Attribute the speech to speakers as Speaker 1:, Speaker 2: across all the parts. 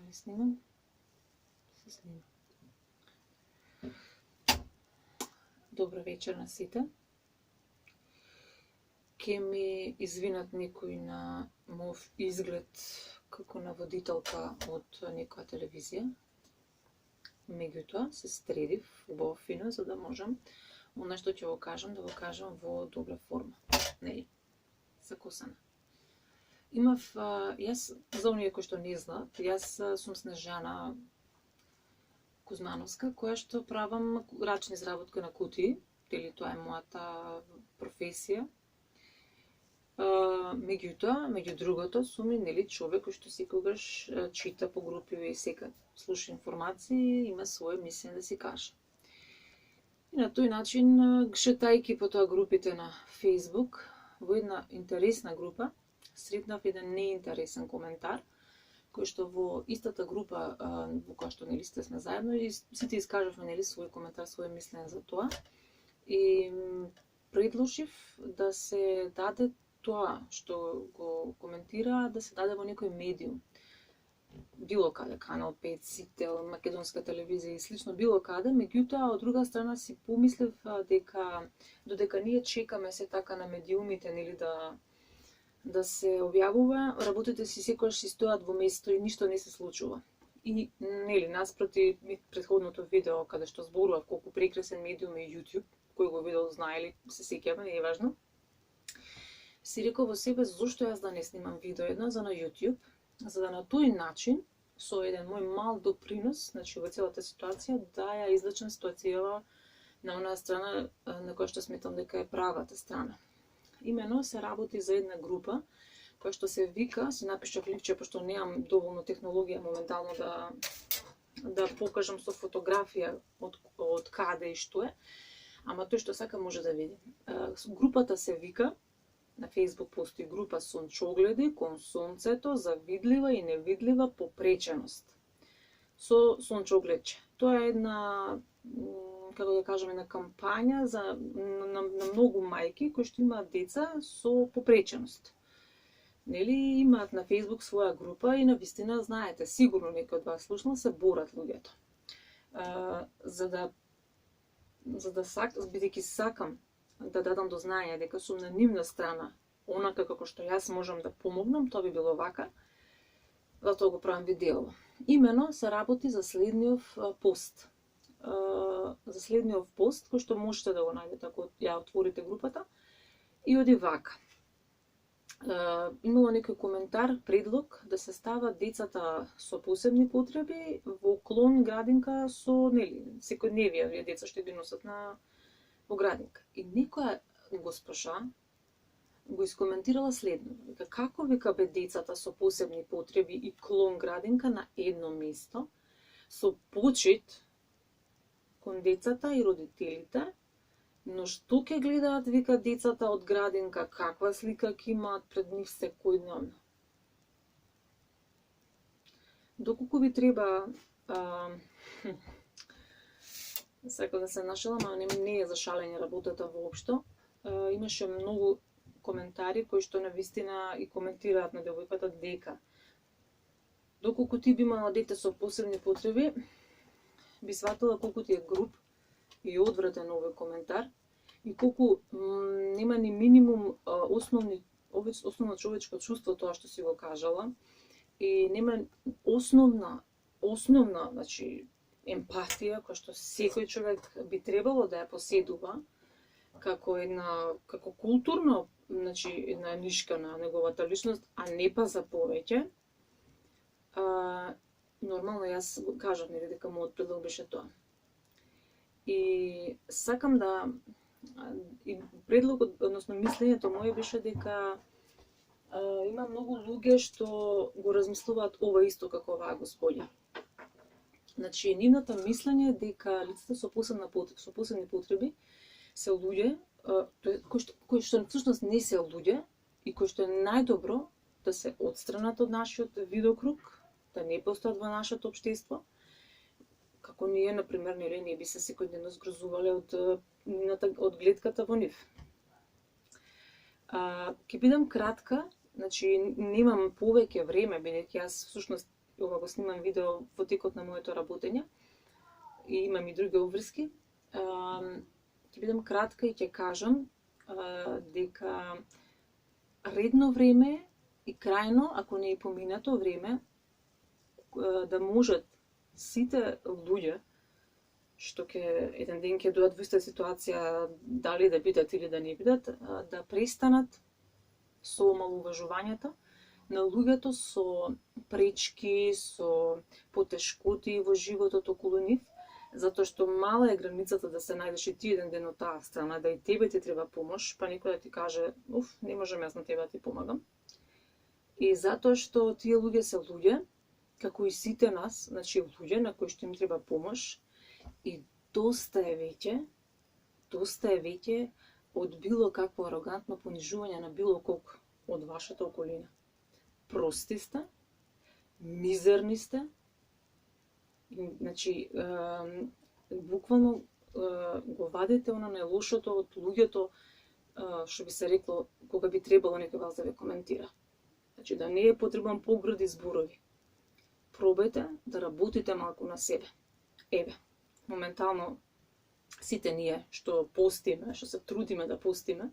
Speaker 1: Дали снимам? Се снима. Добро вечер на сите. Ке ми извинат некои на мов изглед како наводителка од некоја телевизија. Меѓутоа, се стредив убаво фино, за да можам она што ќе го кажам, да го кажам во добра форма. Нели? Закусана. Имав, јас, за оние кои што не знаат, јас сум Снежана Кузмановска, која што правам рачна изработка на кутии, или тоа е мојата професија. Меѓутоа, меѓу другото, сум и нели човек кој што секогаш чита по групи и секад слуша информации, има свое мислење да си каже. И на тој начин, шетајки по тоа групите на Facebook, во една интересна група, сретнав еден неинтересен коментар, кој што во истата група во која што нели сме заедно и сите искажавме нели свој коментар, своје мислење за тоа. И предложив да се даде тоа што го коментира, да се даде во некој медиум. Било каде, Канал 5, Сител, Македонска телевизија и слично, било каде, меѓутоа од друга страна си помислив дека додека ние чекаме се така на медиумите нели да се објавува, работите си секогаш си стојат во место и ништо не се случува. И нели наспроти претходното видео каде што зборував колку прекрасен медиум е YouTube, кој го видел знае или се сеќава, не е важно. Си рекол во себе зошто јас да не снимам видео едно за на YouTube, за да на тој начин со еден мој мал допринос, значи во целата ситуација, да ја извлечам ситуацијава на онаа страна на која што сметам дека е правата страна. Имено се работи за една група која што се вика, си напишав лифче, пошто немам доволно технологија моментално да покажам со фотографија од каде и што е, ама тој што сака може да види. Групата се вика, на Facebook постои група Сончогледи кон сонцето за видлива и невидлива попреченост. Со сончогледче. Тоа е една, како да кажем, една кампања на многу мајки кои што имаат деца со попреченост. Нели имаат на Facebook своја група и навистина знаете, сигурно некој од вас слушнал, се борат луѓето. Бидејќи сакам да дадам до знаење дека сум на нивна страна, онака како што јас можам да помогнам, тоа би било вака, затоа го правам видео. Имено се работи за следниот пост. За следниот пост, кој што можете да го најдете ако ја отворите групата, и оди вака. Имало некој коментар, предлог да се стават децата со посебни потреби во клон градинка со нели секојдневие деца што ги носат во градинка. И некоја госпожа го искоментирала следно, дека како вика бе децата со посебни потреби и клон градинка на едно место, со почит кон децата и родителите, но што ќе гледаат, вика, децата од градинка, каква слика ќе имаат пред нив секојдневно. Доколку ви треба сакам да се нашалам, ама не е за шалење работата воопшто. Имаше многу коментари кои што навистина и коментираат на девојката дека доколку ти би имала дете со посебни потреби, би сватила колку ти е груб и одвратен овој коментар и колку нема ни минимум основно човечко чувство тоа што си го кажала и нема основна, значи емпатија која што секој човек би требало да ја поседува како културно, значи една нишка на неговата личност, а не па за повеќе. Нормално јас кажав нели дека мојот предлог беше тоа. И сакам и предлогот, односно мислењето моје беше дека има многу луѓе што го размислуваат ова исто како оваа господја. Значи, нивната мислење е дека лицата со посебни потреби се луѓе кои што всушност не се луѓе и кои што е најдобро да се отстранат од нашиот видокруг, да не постојат во нашето општество, како ние, например, не би се секојдневно згрозувале од гледката во нив. Ќе бидам кратка, значи немам повеќе време, бидејќи јас всушност ова го снимам видео во текот на моето работење и имам и други обврски, ќе бидам кратка и ќе кажам дека редно време и крајно, ако не и поминато време, да можат сите луѓе што еден ден ќе дојдат во иста ситуација, дали да бидат или да не бидат, да престанат со омалуважувањето на луѓето со пречки, со потешкоти во животот околу нив, затоа што мала е границата да се најдеш и ти еден ден од таа страна, да и тебе ти треба помош, па некој да ти каже, не можам јас на тебе да ти помагам. И затоа што тие луѓе се луѓе, како и сите нас, значи луѓе на кои што им треба помош, и доста е веќе од било какво арогантно понижување на било ког од вашата околина. Прости сте, мизерни сте, значи, буквално го вадите оно најлошото од луѓето, што би се рекло, кога би требало некој вас да ве коментира. Значи, да не е потребен погрди зборови. Пробајте да работите малку на себе. Еве, моментално сите ние што постиме, што се трудиме да постиме,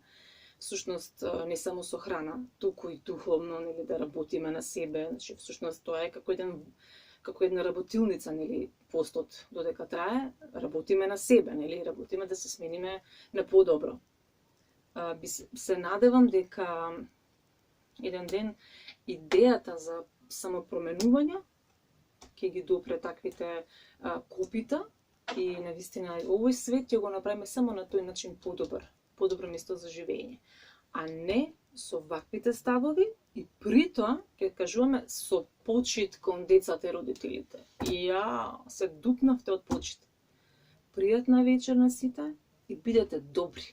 Speaker 1: всушност не само со храна, туку и духовно, нели, да работиме на себе, значи всушност тоа е како една работилница, нели, постот додека трае, работиме на себе, нели, работиме да се смениме на подобро. Се надевам дека еден ден идејата за самопроменување ќе ги допре таквите копита и навистина овој свет ќе го направиме само на тој начин подобро место за живење, а не со ваквите ставови и при тоа ќе кажуваме со почит кон децата и родителите. И ја се дупнавте од почит. Пријатна вечер на сите и бидете добри.